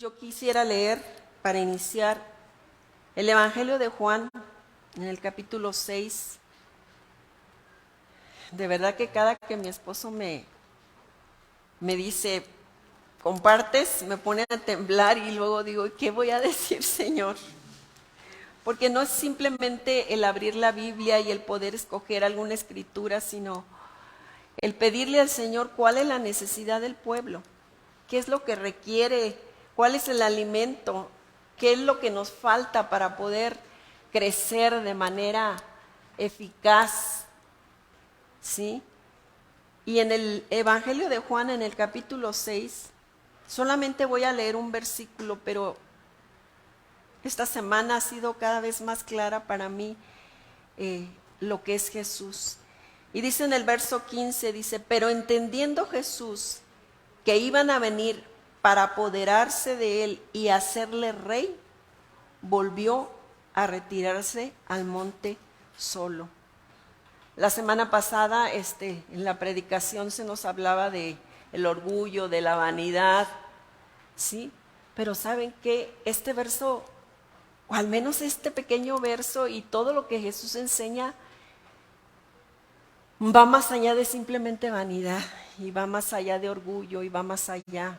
Yo quisiera leer, para iniciar, el Evangelio de Juan, en el capítulo 6. De verdad que cada que mi esposo me dice, compartes, me pone a temblar y luego digo, ¿qué voy a decir, Señor? Porque no es simplemente el abrir la Biblia y el poder escoger alguna escritura, sino el pedirle al Señor cuál es la necesidad del pueblo, qué es lo que requiere, cuál es el alimento, qué es lo que nos falta para poder crecer de manera eficaz, ¿sí? Y en el Evangelio de Juan, en el capítulo 6, solamente voy a leer un versículo, pero esta semana ha sido cada vez más clara para mí lo que es Jesús. Y dice en el verso 15, dice, pero entendiendo Jesús que iban a venir para apoderarse de él y hacerle rey, volvió a retirarse al monte solo. La semana pasada en la predicación se nos hablaba de el orgullo, de la vanidad, ¿sí? Pero ¿saben qué? Este verso, o al menos este pequeño verso y todo lo que Jesús enseña, va más allá de simplemente vanidad, y va más allá de orgullo, y va más allá.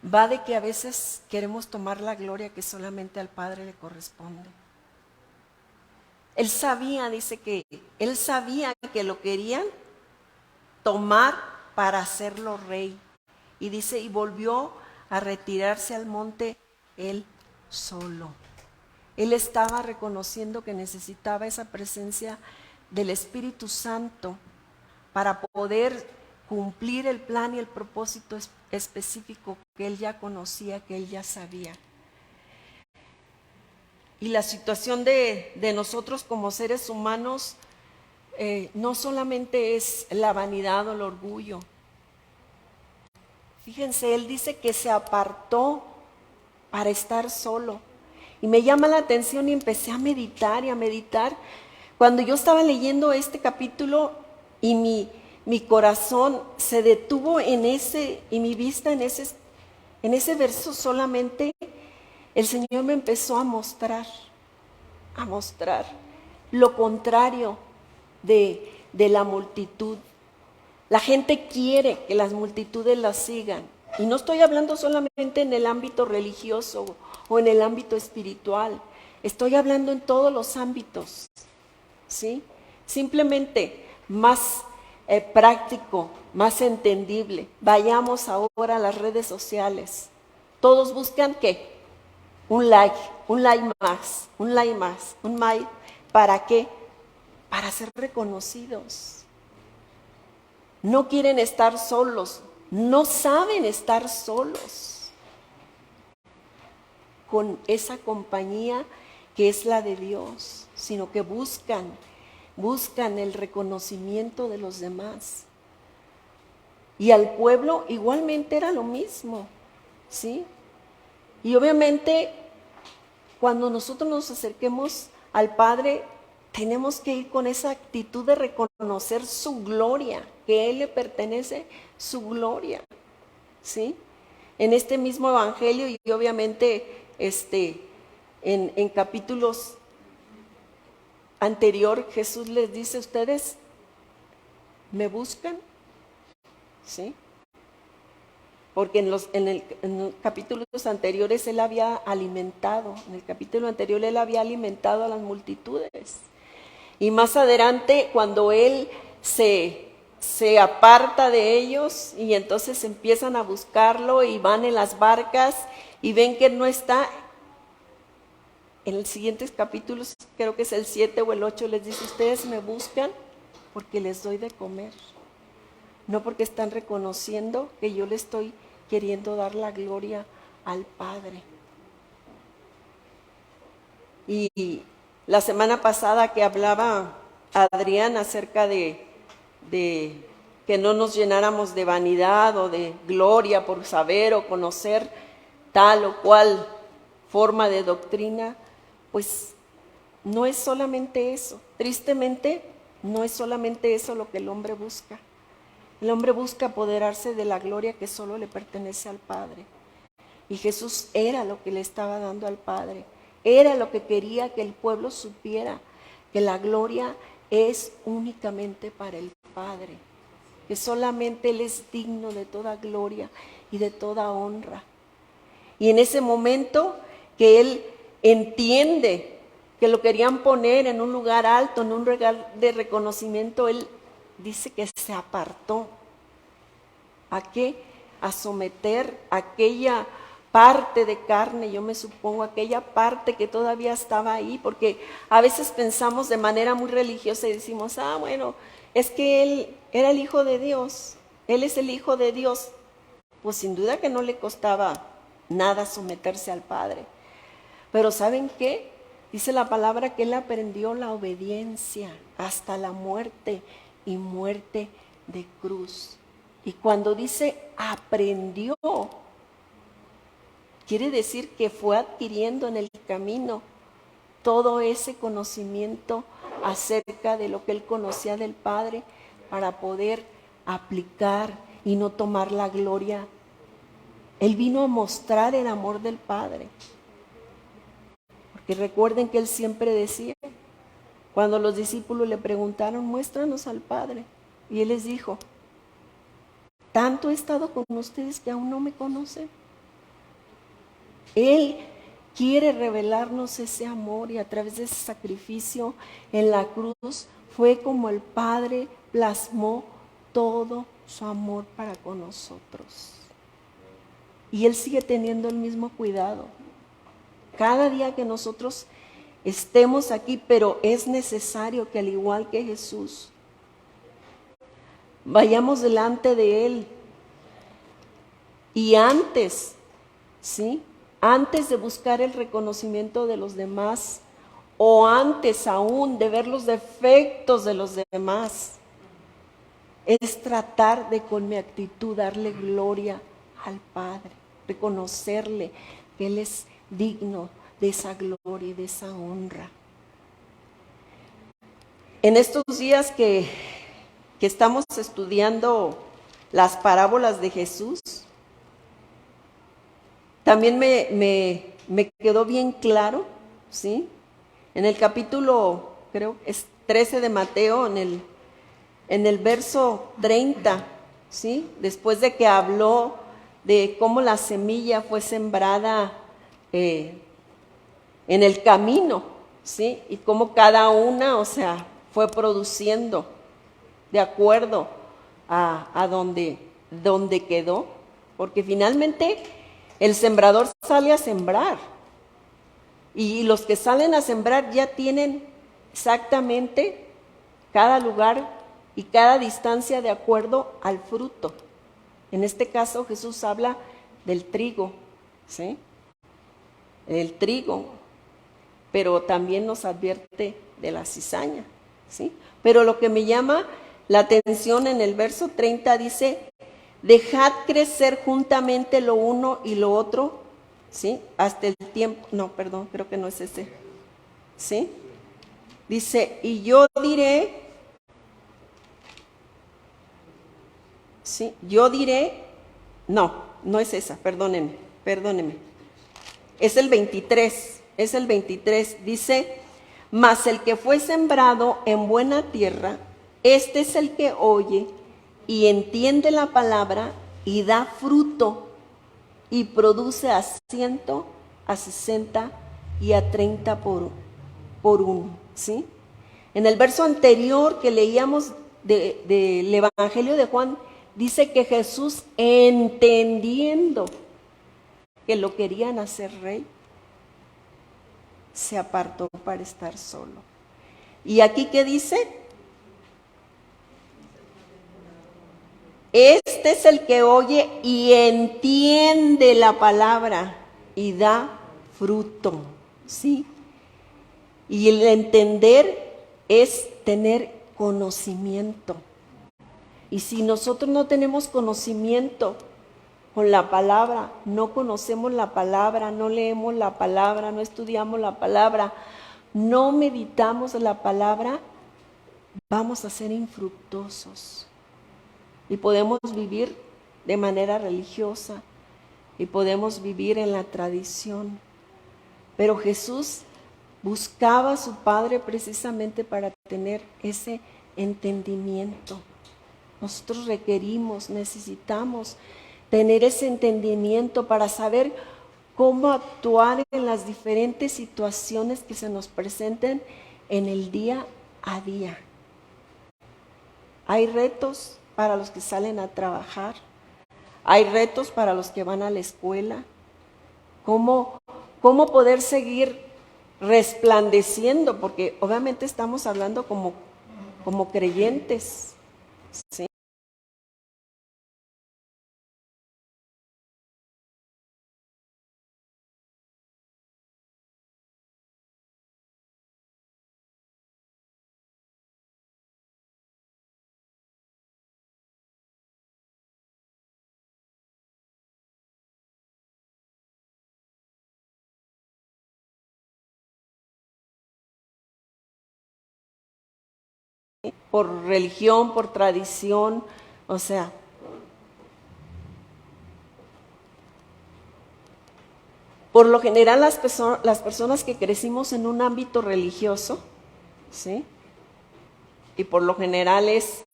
Va de que a veces queremos tomar la gloria que solamente al Padre le corresponde. Él sabía, dice que él sabía que lo querían tomar para hacerlo rey. Y dice, y volvió a retirarse al monte él solo. Él estaba reconociendo que necesitaba esa presencia del Espíritu Santo para poder cumplir el plan y el propósito específico que él ya conocía, que él ya sabía. Y la situación de nosotros como seres humanos no solamente es la vanidad o el orgullo. Fíjense, él dice que se apartó para estar solo. Y me llama la atención y empecé a meditar y a meditar. Cuando yo estaba leyendo este capítulo y mi corazón se detuvo en ese, y mi vista en ese verso solamente, el Señor me empezó a mostrar lo contrario de la multitud. La gente quiere que las multitudes las sigan. Y no estoy hablando solamente en el ámbito religioso o en el ámbito espiritual. Estoy hablando en todos los ámbitos, ¿sí? Simplemente más práctico, más entendible. Vayamos ahora a las redes sociales. Todos buscan ¿qué? Un like más. ¿Para qué? Para ser reconocidos. No quieren estar solos, no saben estar solos con esa compañía que es la de Dios, sino que buscan el reconocimiento de los demás. Y al pueblo igualmente era lo mismo, ¿sí? Y obviamente cuando nosotros nos acerquemos al Padre, tenemos que ir con esa actitud de reconocer su gloria, que a Él le pertenece su gloria, ¿sí? En este mismo evangelio y obviamente en capítulos anterior, Jesús les dice, ustedes me buscan, ¿sí? Porque en los capítulos anteriores Él había alimentado, en el capítulo anterior Él había alimentado a las multitudes. Y más adelante, cuando Él se aparta de ellos y entonces empiezan a buscarlo y van en las barcas y ven que Él no está, en los siguientes capítulos, creo que es el 7 o el 8, les dice, ustedes me buscan porque les doy de comer, no porque están reconociendo que yo le estoy queriendo dar la gloria al Padre. Y la semana pasada que hablaba Adrián acerca de que no nos llenáramos de vanidad o de gloria por saber o conocer tal o cual forma de doctrina, pues no es solamente eso. Tristemente, no es solamente eso lo que el hombre busca. El hombre busca apoderarse de la gloria que solo le pertenece al Padre. Y Jesús era lo que le estaba dando al Padre. Era lo que quería que el pueblo supiera, que la gloria es únicamente para el Padre, que solamente Él es digno de toda gloria y de toda honra. Y en ese momento que Él entiende que lo querían poner en un lugar alto, en un lugar de reconocimiento, Él dice que se apartó. ¿A qué? A someter aquella parte de carne, yo me supongo, aquella parte que todavía estaba ahí, porque a veces pensamos de manera muy religiosa y decimos, bueno, es que Él era el Hijo de Dios, Él es el Hijo de Dios. Pues sin duda que no le costaba nada someterse al Padre. Pero ¿saben qué? Dice la palabra que Él aprendió la obediencia hasta la muerte y muerte de cruz. Y cuando dice aprendió, quiere decir que fue adquiriendo en el camino todo ese conocimiento acerca de lo que Él conocía del Padre para poder aplicar y no tomar la gloria. Él vino a mostrar el amor del Padre. Porque recuerden que Él siempre decía, cuando los discípulos le preguntaron, muéstranos al Padre. Y Él les dijo, tanto he estado con ustedes que aún no me conocen. Él quiere revelarnos ese amor y a través de ese sacrificio en la cruz fue como el Padre plasmó todo su amor para con nosotros. Y Él sigue teniendo el mismo cuidado. Cada día que nosotros estemos aquí, pero es necesario que al igual que Jesús, vayamos delante de Él. Y antes, ¿sí? Antes de buscar el reconocimiento de los demás, o antes aún de ver los defectos de los demás, es tratar de con mi actitud darle gloria al Padre, reconocerle que Él es digno de esa gloria y de esa honra. En estos días que estamos estudiando las parábolas de Jesús, también me quedó bien claro, ¿sí? En el capítulo, creo es 13 de Mateo, en el verso 30, ¿sí? Después de que habló de cómo la semilla fue sembrada en el camino, ¿sí? Y cómo cada una, fue produciendo de acuerdo a donde quedó, porque finalmente el sembrador sale a sembrar y los que salen a sembrar ya tienen exactamente cada lugar y cada distancia de acuerdo al fruto. En este caso Jesús habla del trigo, ¿sí? El trigo, pero también nos advierte de la cizaña, ¿sí? Pero lo que me llama la atención en el verso 30 dice, dejad crecer juntamente lo uno y lo otro, ¿sí? Hasta el tiempo, creo que no es ese, ¿sí? Dice, y yo diré, ¿sí? No es esa, perdónenme. Es el 23, dice, mas el que fue sembrado en buena tierra, este es el que oye y entiende la palabra y da fruto y produce a 100, a 60 y a 30 por uno, ¿sí? En el verso anterior que leíamos del Evangelio de Juan, dice que Jesús, entendiendo que lo querían hacer rey, se apartó para estar solo. ¿Y aquí qué dice? Este es el que oye y entiende la palabra y da fruto, ¿sí? Y el entender es tener conocimiento. Y si nosotros no tenemos conocimiento con la palabra, no conocemos la palabra, no leemos la palabra, no estudiamos la palabra, no meditamos la palabra, vamos a ser infructuosos. y podemos vivir de manera religiosa y podemos vivir en la tradición. Pero Jesús buscaba a su Padre precisamente para tener ese entendimiento. Nosotros requerimos, necesitamos tener ese entendimiento para saber cómo actuar en las diferentes situaciones que se nos presenten en el día a día. Hay retos para los que salen a trabajar, hay retos para los que van a la escuela. ¿Cómo poder seguir resplandeciendo? Porque obviamente estamos hablando como creyentes, ¿sí? Por religión, por tradición, o sea, por lo general las personas que crecimos en un ámbito religioso, ¿sí? Y por lo general es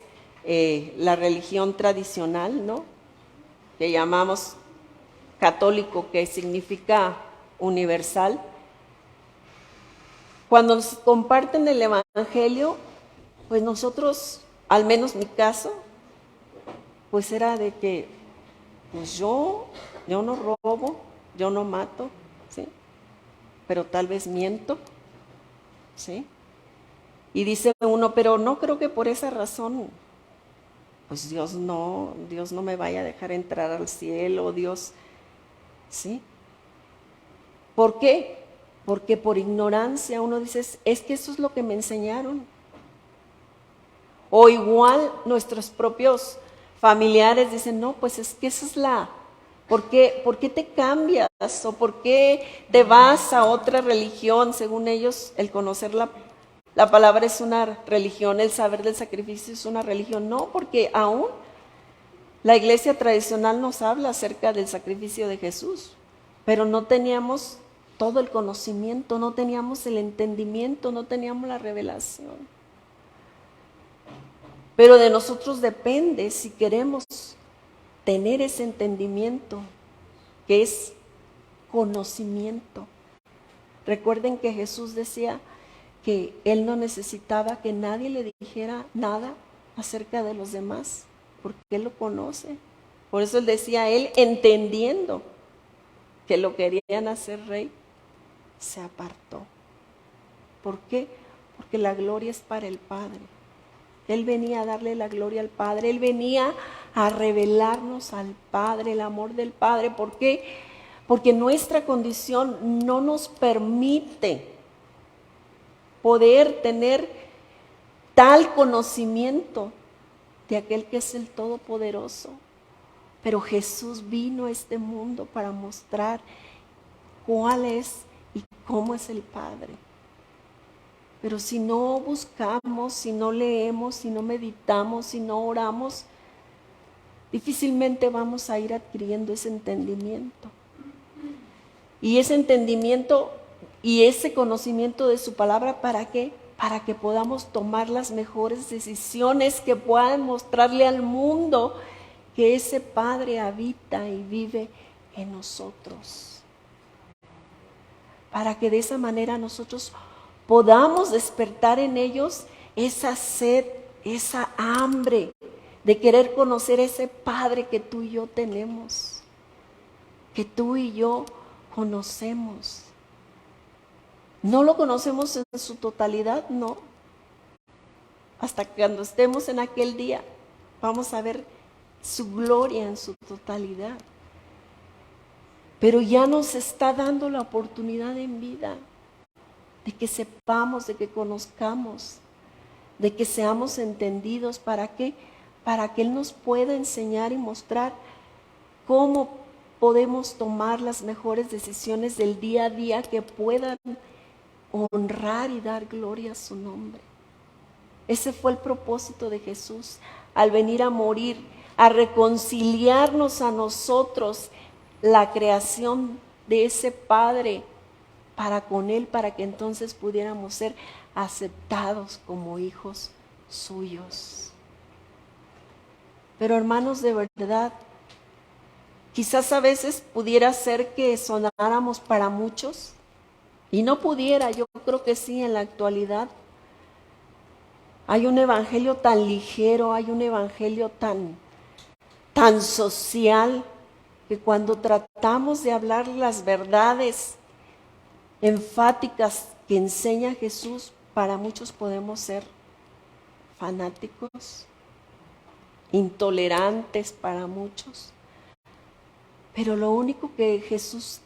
la religión tradicional, ¿no? Que llamamos católico, que significa universal. Cuando nos comparten el evangelio, pues nosotros, al menos mi caso, pues era de que pues yo no robo, yo no mato, ¿sí? Pero tal vez miento, ¿sí? Y dice uno, pero no creo que por esa razón, pues Dios no me vaya a dejar entrar al cielo, Dios, ¿sí? ¿Por qué? Porque por ignorancia uno dice, es que eso es lo que me enseñaron. O igual nuestros propios familiares dicen, no, pues es que esa es ¿por qué te cambias? ¿O por qué te vas a otra religión? Según ellos, el conocer la palabra es una religión, el saber del sacrificio es una religión. No, porque aún la iglesia tradicional nos habla acerca del sacrificio de Jesús, pero no teníamos todo el conocimiento, no teníamos el entendimiento, no teníamos la revelación. Pero de nosotros depende si queremos tener ese entendimiento, que es conocimiento. Recuerden que Jesús decía que Él no necesitaba que nadie le dijera nada acerca de los demás, porque Él lo conoce. Por eso Él decía, Él entendiendo que lo querían hacer rey, se apartó. ¿Por qué? Porque la gloria es para el Padre. Él venía a darle la gloria al Padre, Él venía a revelarnos al Padre, el amor del Padre. ¿Por qué? Porque nuestra condición no nos permite poder tener tal conocimiento de aquel que es el Todopoderoso. Pero Jesús vino a este mundo para mostrar cuál es y cómo es el Padre. Pero si no buscamos, si no leemos, si no meditamos, si no oramos, difícilmente vamos a ir adquiriendo ese entendimiento. Y ese entendimiento y ese conocimiento de su palabra, ¿para qué? Para que podamos tomar las mejores decisiones que puedan mostrarle al mundo que ese Padre habita y vive en nosotros. Para que de esa manera nosotros podamos despertar en ellos esa sed, esa hambre de querer conocer ese Padre que tú y yo tenemos, que tú y yo conocemos. No lo conocemos en su totalidad, no. Hasta cuando estemos en aquel día, vamos a ver su gloria en su totalidad. Pero ya nos está dando la oportunidad en vida de que sepamos, de que conozcamos, de que seamos entendidos. ¿Para qué? Para que Él nos pueda enseñar y mostrar cómo podemos tomar las mejores decisiones del día a día que puedan honrar y dar gloria a su nombre. Ese fue el propósito de Jesús al venir a morir, a reconciliarnos a nosotros, la creación de ese Padre para con Él, para que entonces pudiéramos ser aceptados como hijos suyos. Pero hermanos, de verdad, quizás a veces pudiera ser que sonáramos para muchos, y no pudiera, yo creo que sí, en la actualidad. Hay un evangelio tan ligero, hay un evangelio tan social, que cuando tratamos de hablar las verdades enfáticas que enseña Jesús, para muchos podemos ser fanáticos, intolerantes para muchos. Pero lo único que Jesús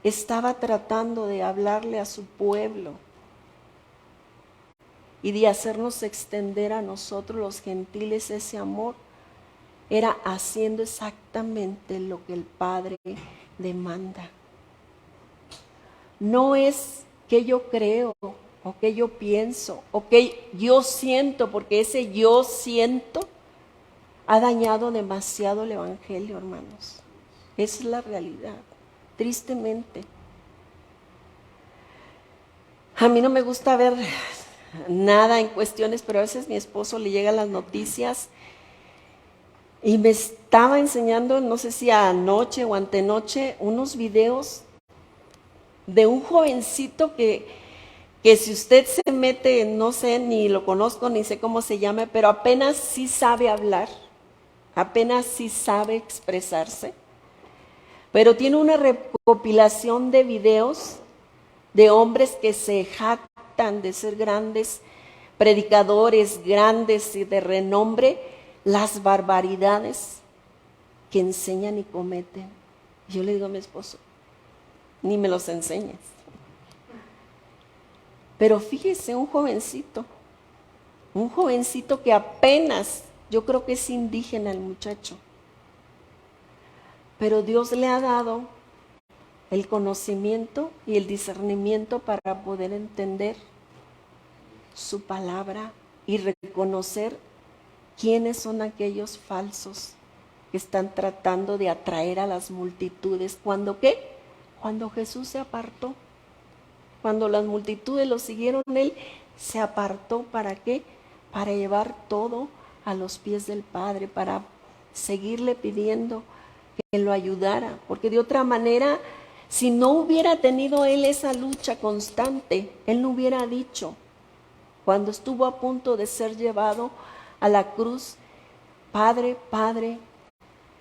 estaba tratando de hablarle a su pueblo y de hacernos extender a nosotros los gentiles ese amor, era haciendo exactamente lo que el Padre demanda. No es que yo creo, o que yo pienso, o que yo siento, porque ese yo siento ha dañado demasiado el evangelio, hermanos. Esa es la realidad, tristemente. A mí no me gusta ver nada en cuestiones, pero a veces mi esposo le llegan las noticias y me estaba enseñando, no sé si anoche o antenoche, unos videos de un jovencito que si usted se mete, no sé, ni lo conozco, ni sé cómo se llama, pero apenas sí sabe hablar, apenas sí sabe expresarse, pero tiene una recopilación de videos de hombres que se jactan de ser grandes predicadores, grandes y de renombre, las barbaridades que enseñan y cometen. Yo le digo a mi esposo, ni me los enseñes. Pero fíjese, un jovencito que apenas, yo creo que es indígena el muchacho, pero Dios le ha dado el conocimiento y el discernimiento para poder entender su palabra y reconocer quiénes son aquellos falsos que están tratando de atraer a las multitudes. ¿Cuándo qué? Cuando Jesús se apartó. Cuando las multitudes lo siguieron, Él se apartó. ¿Para qué? Para llevar todo a los pies del Padre, para seguirle pidiendo que lo ayudara. Porque de otra manera, si no hubiera tenido Él esa lucha constante, Él no hubiera dicho, cuando estuvo a punto de ser llevado a la cruz, Padre, Padre,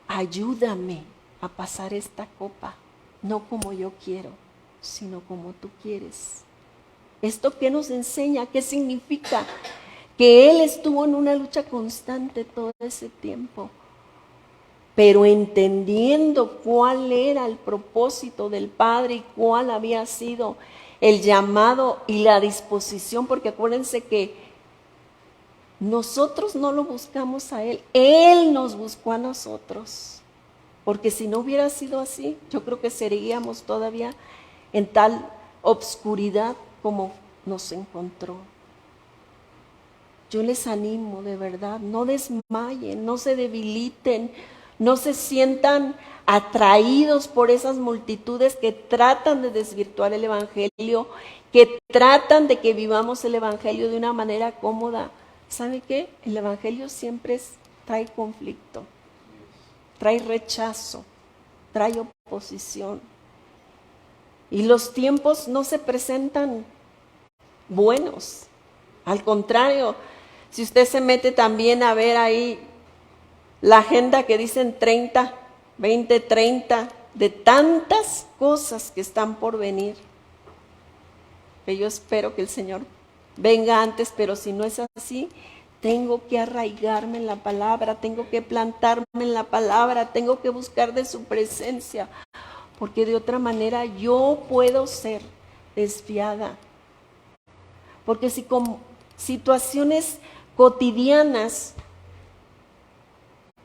ayúdame a pasar esta copa, no como yo quiero, sino como tú quieres. ¿Esto qué nos enseña? ¿Qué significa? Que Él estuvo en una lucha constante todo ese tiempo, pero entendiendo cuál era el propósito del Padre y cuál había sido el llamado y la disposición, porque acuérdense que nosotros no lo buscamos a Él, Él nos buscó a nosotros, porque si no hubiera sido así, yo creo que seguiríamos todavía en tal obscuridad como nos encontró. Yo les animo de verdad, no desmayen, no se debiliten, no se sientan atraídos por esas multitudes que tratan de desvirtuar el evangelio, que tratan de que vivamos el evangelio de una manera cómoda. ¿Sabe qué? El evangelio siempre trae conflicto, trae rechazo, trae oposición. Y los tiempos no se presentan buenos. Al contrario, si usted se mete también a ver ahí la agenda que dicen 2030, de tantas cosas que están por venir, que yo espero que el Señor venga antes, pero si no es así, tengo que arraigarme en la palabra, tengo que plantarme en la palabra, tengo que buscar de su presencia, porque de otra manera yo puedo ser desviada. Porque si con situaciones cotidianas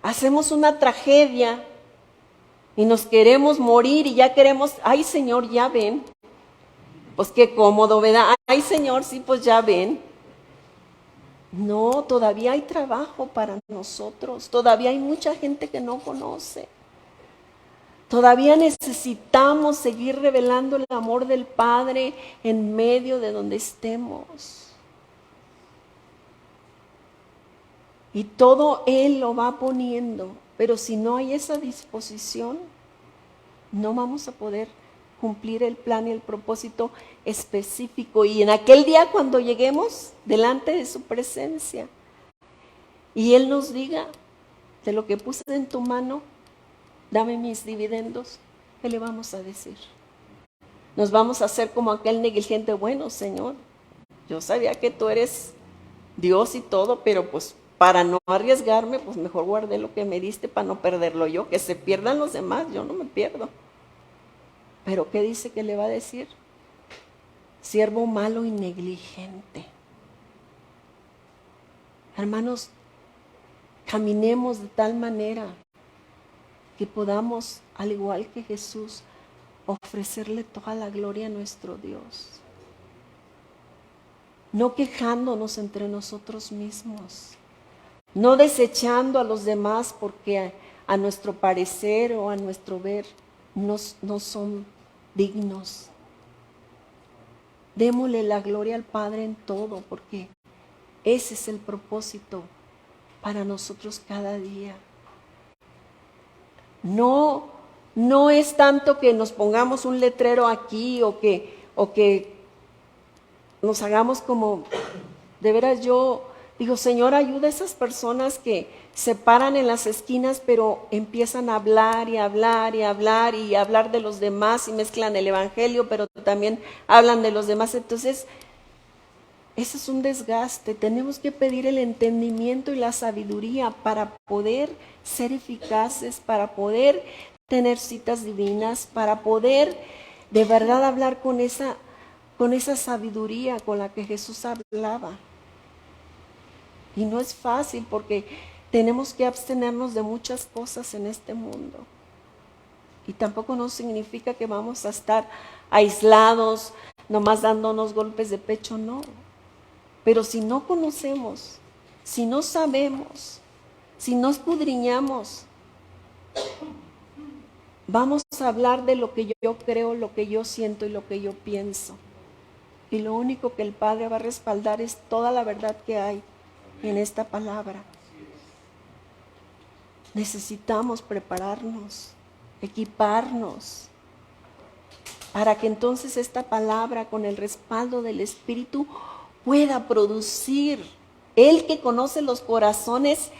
hacemos una tragedia y nos queremos morir y ya queremos, ay Señor, ya ven, pues qué cómodo, ¿verdad? Ay Señor, sí, pues ya ven. No, todavía hay trabajo para nosotros, todavía hay mucha gente que no conoce. Todavía necesitamos seguir revelando el amor del Padre en medio de donde estemos. Y todo Él lo va poniendo, pero si no hay esa disposición, no vamos a poder cumplir el plan y el propósito específico. Y en aquel día cuando lleguemos delante de su presencia y Él nos diga, de lo que puse en tu mano, dame mis dividendos, ¿qué le vamos a decir? Nos vamos a hacer como aquel negligente, bueno, Señor, yo sabía que tú eres Dios y todo, pero pues para no arriesgarme, pues mejor guardé lo que me diste para no perderlo yo, que se pierdan los demás, yo no me pierdo. Pero ¿qué dice que le va a decir? Siervo malo y negligente. Hermanos, caminemos de tal manera que podamos, al igual que Jesús, ofrecerle toda la gloria a nuestro Dios. No quejándonos entre nosotros mismos, no desechando a los demás porque a nuestro parecer o a nuestro ver no son dignos. Démosle la gloria al Padre en todo, porque ese es el propósito para nosotros cada día. No es tanto que nos pongamos un letrero aquí o que nos hagamos como, de veras yo digo, Señor, ayuda a esas personas que se paran en las esquinas, pero empiezan a hablar y hablar y hablar y hablar de los demás y mezclan el evangelio, pero también hablan de los demás. Entonces, eso es un desgaste. Tenemos que pedir el entendimiento y la sabiduría para poder ser eficaces, para poder tener citas divinas, para poder de verdad hablar con esa sabiduría con la que Jesús hablaba. Y no es fácil porque tenemos que abstenernos de muchas cosas en este mundo. Y tampoco no significa que vamos a estar aislados, nomás dándonos golpes de pecho, no. Pero si no conocemos, si no sabemos, si no escudriñamos, vamos a hablar de lo que yo creo, lo que yo siento y lo que yo pienso. Y lo único que el Padre va a respaldar es toda la verdad que hay en esta palabra. Necesitamos prepararnos, equiparnos, para que entonces esta palabra con el respaldo del Espíritu pueda producir. Él que conoce los corazones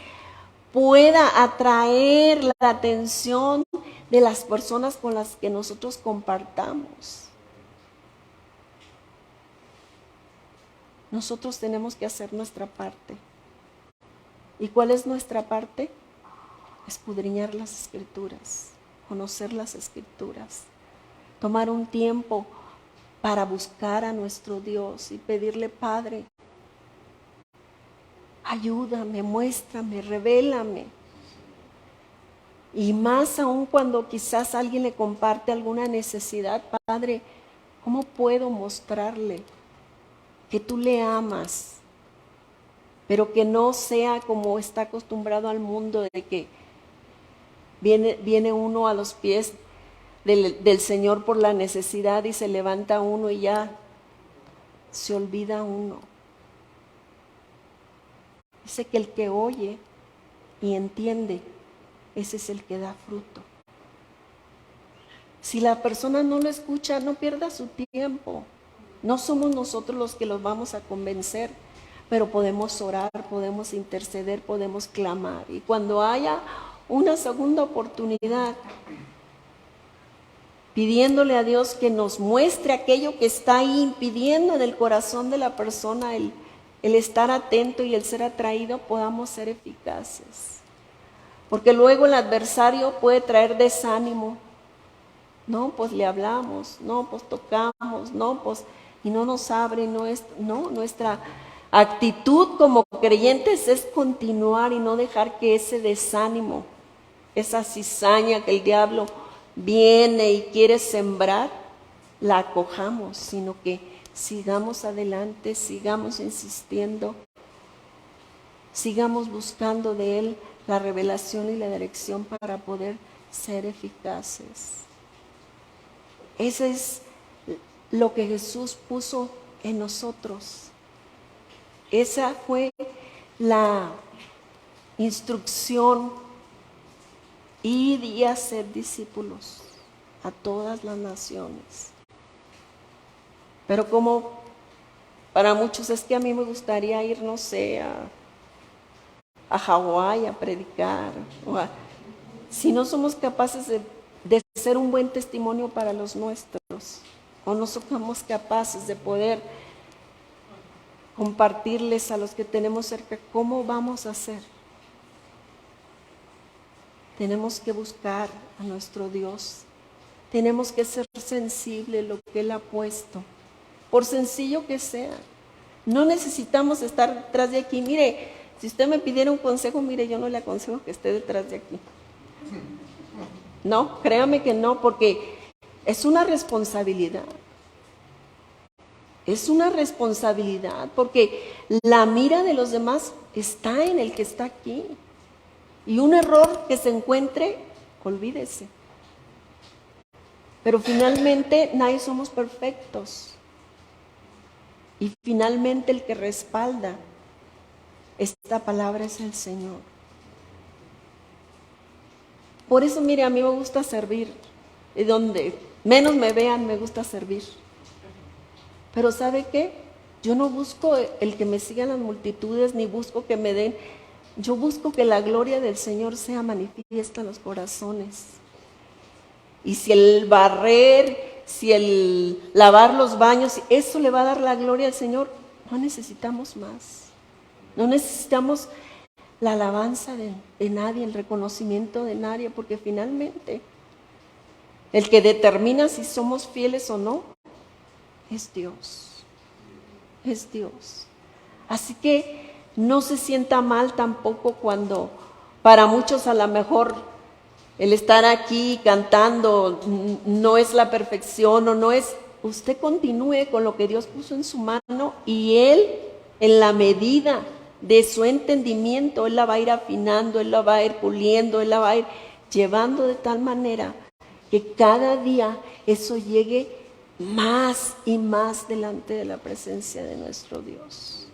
pueda atraer la atención de las personas con las que nosotros compartamos. Nosotros tenemos que hacer nuestra parte. ¿Y cuál es nuestra parte? Escudriñar las Escrituras, conocer las Escrituras, tomar un tiempo para buscar a nuestro Dios y pedirle, Padre, ayúdame, muéstrame, revélame. Y más aún cuando quizás alguien le comparte alguna necesidad, Padre, ¿cómo puedo mostrarle que tú le amas? Pero que no sea como está acostumbrado al mundo, de que viene uno a los pies del Señor por la necesidad y se levanta uno y ya se olvida uno. Dice que el que oye y entiende, ese es el que da fruto. Si la persona no lo escucha, no pierda su tiempo. No somos nosotros los que los vamos a convencer, pero podemos orar, podemos interceder, podemos clamar. Y cuando haya una segunda oportunidad, pidiéndole a Dios que nos muestre aquello que está ahí impidiendo en el corazón de la persona el estar atento y el ser atraído, podamos ser eficaces. Porque luego el adversario puede traer desánimo. No, pues le hablamos, no, pues tocamos, no, pues, y no nos abre, no, nuestra actitud como creyentes es continuar y no dejar que ese desánimo, esa cizaña que el diablo viene y quiere sembrar, la acojamos, sino que sigamos adelante, sigamos insistiendo sigamos buscando de Él la revelación y la dirección para poder ser eficaces. Ese es lo que Jesús puso en nosotros. Esa fue la instrucción: ir y hacer discípulos a todas las naciones. Pero como para muchos es que a mí me gustaría ir, no sé, a Hawái a predicar. Si no somos capaces de ser un buen testimonio para los nuestros, o no somos capaces de poder compartirles a los que tenemos cerca, ¿cómo vamos a hacer? Tenemos que buscar a nuestro Dios. Tenemos que ser sensibles a lo que Él ha puesto, por sencillo que sea. No necesitamos estar detrás de aquí. Mire, si usted me pidiera un consejo, mire, yo no le aconsejo que esté detrás de aquí. No, créame que no, porque es una responsabilidad. Es una responsabilidad, porque la mira de los demás está en el que está aquí. Y un error que se encuentre, olvídese. Pero finalmente nadie somos perfectos. Y finalmente el que respalda esta palabra es el Señor. Por eso, mire, a mí me gusta servir. Y donde menos me vean, me gusta servir. Pero ¿sabe qué? Yo no busco el que me sigan las multitudes, ni busco que me den. Yo busco que la gloria del Señor sea manifiesta en los corazones. Y si el barrer, si el lavar los baños, eso le va a dar la gloria al Señor, no necesitamos más. No necesitamos la alabanza de nadie, el reconocimiento de nadie, porque finalmente el que determina si somos fieles o no es Dios. Es Dios. Así que no se sienta mal tampoco cuando para muchos a lo mejor el estar aquí cantando no es la perfección o no es. Usted continúe con lo que Dios puso en su mano y Él, en la medida de su entendimiento, Él la va a ir afinando, Él la va a ir puliendo, Él la va a ir llevando de tal manera que cada día eso llegue más y más delante de la presencia de nuestro Dios.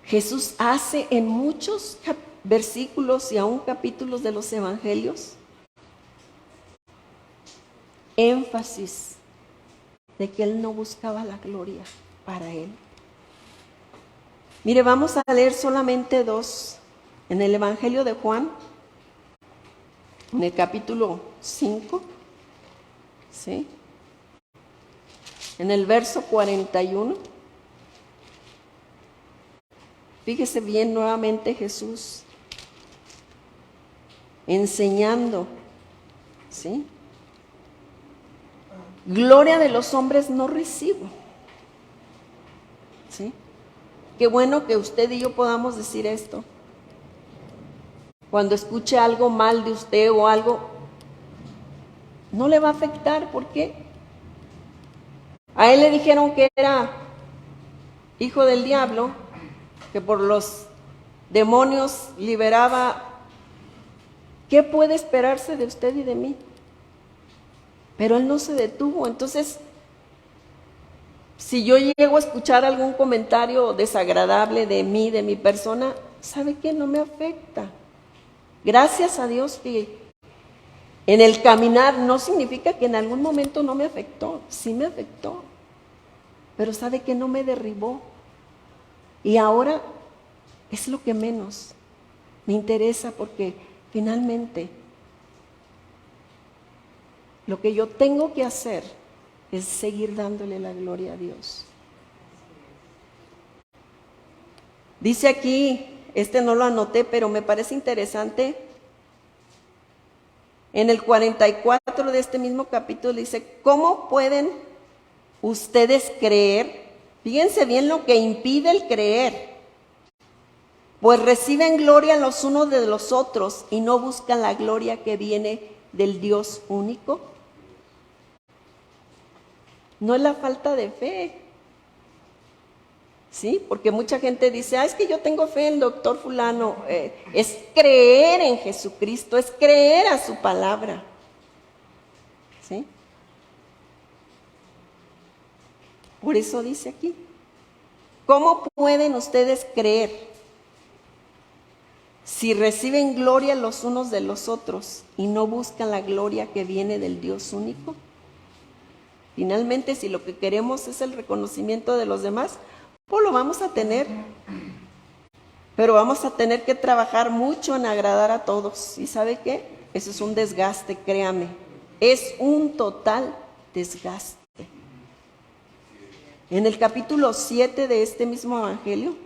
Jesús hace en muchos versículos y aún capítulos de los evangelios énfasis de que Él no buscaba la gloria para Él. Mire, vamos a leer solamente dos en el Evangelio de Juan, en el capítulo 5, ¿sí? En el verso 41. Fíjese bien nuevamente Jesús enseñando, ¿sí? Gloria de los hombres no recibo, ¿sí? Qué bueno que usted y yo podamos decir esto. Cuando escuche algo mal de usted o algo, no le va a afectar. ¿Por qué? A él le dijeron que era hijo del diablo, que por los demonios liberaba. ¿Qué puede esperarse de usted y de mí? Pero él no se detuvo. Entonces, si yo llego a escuchar algún comentario desagradable de mí, de mi persona, ¿sabe qué? No me afecta. Gracias a Dios que en el caminar no significa que en algún momento no me afectó. Sí me afectó. Pero ¿sabe qué? No me derribó. Y ahora es lo que menos me interesa, porque finalmente lo que yo tengo que hacer es seguir dándole la gloria a Dios. Dice aquí, no lo anoté, pero me parece interesante. En el 44 de este mismo capítulo dice: ¿cómo pueden ustedes creer? Fíjense bien lo que impide el creer. Pues reciben gloria los unos de los otros y no buscan la gloria que viene del Dios único. No es la falta de fe, ¿sí? Porque mucha gente dice, es que yo tengo fe en el doctor fulano. Es creer en Jesucristo, es creer a su palabra, ¿sí? Por eso dice aquí, ¿cómo pueden ustedes creer si reciben gloria los unos de los otros y no buscan la gloria que viene del Dios único? Finalmente, si lo que queremos es el reconocimiento de los demás, pues lo vamos a tener. Pero vamos a tener que trabajar mucho en agradar a todos. ¿Y sabe qué? Eso es un desgaste, créame. Es un total desgaste. En el capítulo 7 de este mismo evangelio,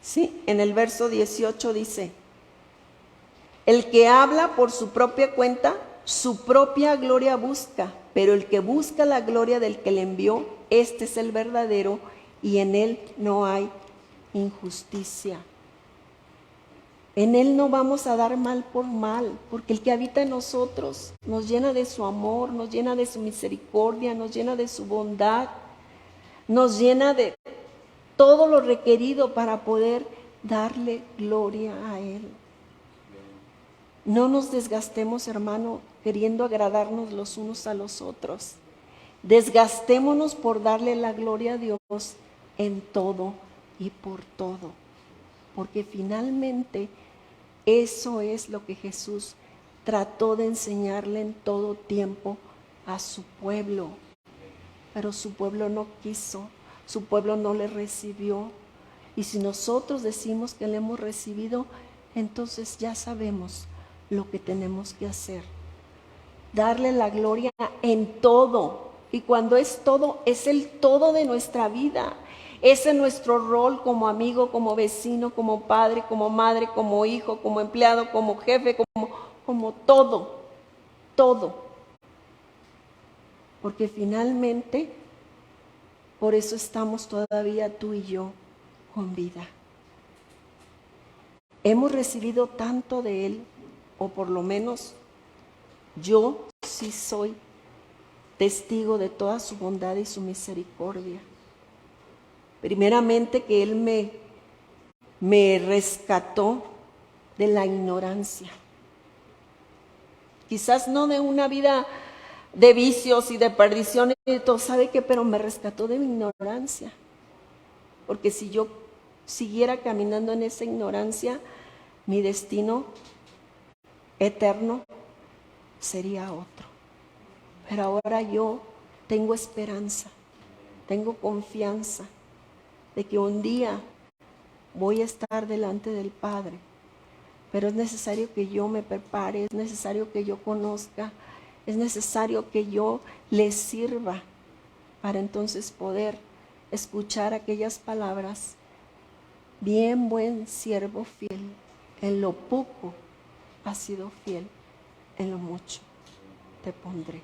sí, en el verso 18 dice, el que habla por su propia cuenta, su propia gloria busca, pero el que busca la gloria del que le envió, este es el verdadero y en él no hay injusticia. En él no vamos a dar mal por mal, porque el que habita en nosotros nos llena de su amor, nos llena de su misericordia, nos llena de su bondad, nos llena de todo lo requerido para poder darle gloria a él. No nos desgastemos, hermano, queriendo agradarnos los unos a los otros. Desgastémonos por darle la gloria a Dios en todo y por todo, porque finalmente eso es lo que Jesús trató de enseñarle en todo tiempo a su pueblo, pero su pueblo no quiso, su pueblo no le recibió. Y si nosotros decimos que le hemos recibido, entonces ya sabemos lo que tenemos que hacer, darle la gloria en todo. Y cuando es todo, es el todo de nuestra vida. Ese es nuestro rol como amigo, como vecino, como padre, como madre, como hijo, como empleado, como jefe, como todo, todo. Porque finalmente, por eso estamos todavía tú y yo con vida. Hemos recibido tanto de Él, o por lo menos yo sí soy testigo de toda su bondad y su misericordia. Primeramente que Él me rescató de la ignorancia. Quizás no de una vida de vicios y de perdición y de todo, ¿sabe qué? Pero me rescató de mi ignorancia. Porque si yo siguiera caminando en esa ignorancia, mi destino eterno sería otro. Pero ahora yo tengo esperanza, tengo confianza de que un día voy a estar delante del Padre, pero es necesario que yo me prepare, es necesario que yo conozca, es necesario que yo le sirva para entonces poder escuchar aquellas palabras: bien, buen siervo fiel, en lo poco has sido fiel, en lo mucho te pondré.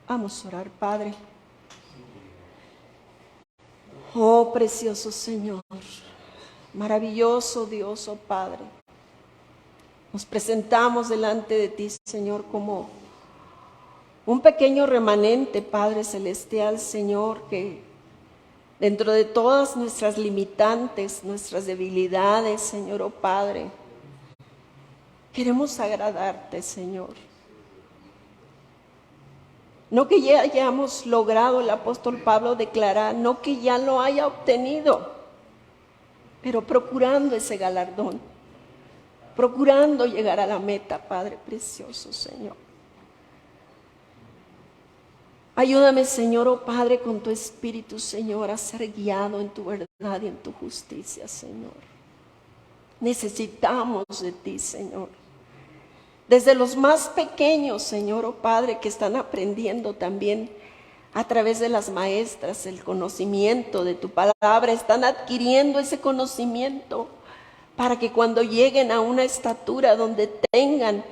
Vamos a orar, Padre. Oh, precioso Señor, maravilloso Dios, oh Padre. Nos presentamos delante de ti, Señor, como un pequeño remanente, Padre Celestial, Señor, que dentro de todas nuestras limitantes, nuestras debilidades, Señor, oh Padre, queremos agradarte, Señor. No que ya hayamos logrado, el apóstol Pablo declara, no que ya lo haya obtenido, pero procurando ese galardón, procurando llegar a la meta, Padre precioso, Señor. Ayúdame, Señor, oh Padre, con tu Espíritu, Señor, a ser guiado en tu verdad y en tu justicia, Señor. Necesitamos de ti, Señor. Desde los más pequeños, Señor, oh Padre, que están aprendiendo también a través de las maestras el conocimiento de tu palabra, están adquiriendo ese conocimiento para que cuando lleguen a una estatura donde tengan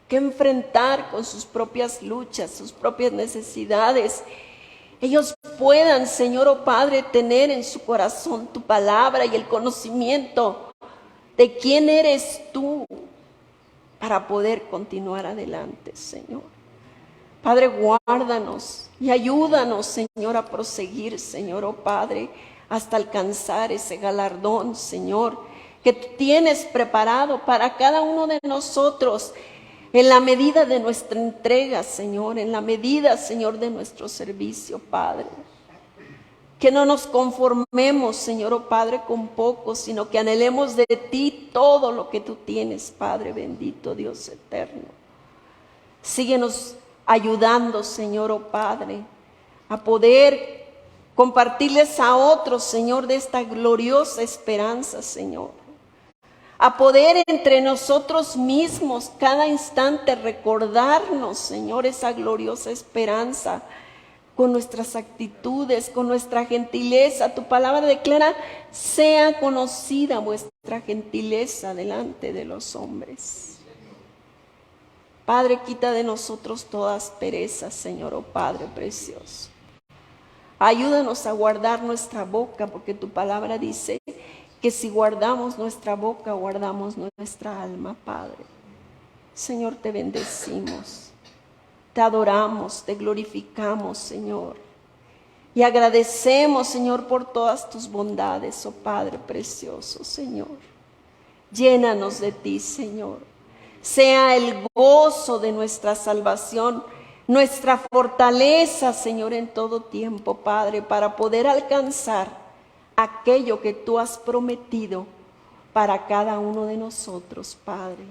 que enfrentar con sus propias luchas, sus propias necesidades, ellos puedan, Señor, oh Padre, tener en su corazón tu palabra y el conocimiento de quién eres tú, para poder continuar adelante, Señor. Padre, guárdanos y ayúdanos, Señor, a proseguir, Señor, oh Padre, hasta alcanzar ese galardón, Señor, que tú tienes preparado para cada uno de nosotros, en la medida de nuestra entrega, Señor, en la medida, Señor, de nuestro servicio, Padre. Que no nos conformemos, Señor, oh Padre, con poco, sino que anhelemos de ti todo lo que tú tienes, Padre bendito, Dios eterno. Síguenos ayudando, Señor, oh Padre, a poder compartirles a otros, Señor, de esta gloriosa esperanza, Señor. A poder entre nosotros mismos cada instante recordarnos, Señor, esa gloriosa esperanza con nuestras actitudes, con nuestra gentileza. Tu palabra declara: sea conocida vuestra gentileza delante de los hombres. Padre, quita de nosotros todas perezas, Señor, oh Padre precioso. Ayúdanos a guardar nuestra boca, porque tu palabra dice que si guardamos nuestra boca, guardamos nuestra alma, Padre. Señor, te bendecimos, te adoramos, te glorificamos, Señor. Y agradecemos, Señor, por todas tus bondades, oh Padre precioso, Señor. Llénanos de ti, Señor. Sea el gozo de nuestra salvación, nuestra fortaleza, Señor, en todo tiempo, Padre, para poder alcanzar aquello que tú has prometido para cada uno de nosotros, Padre.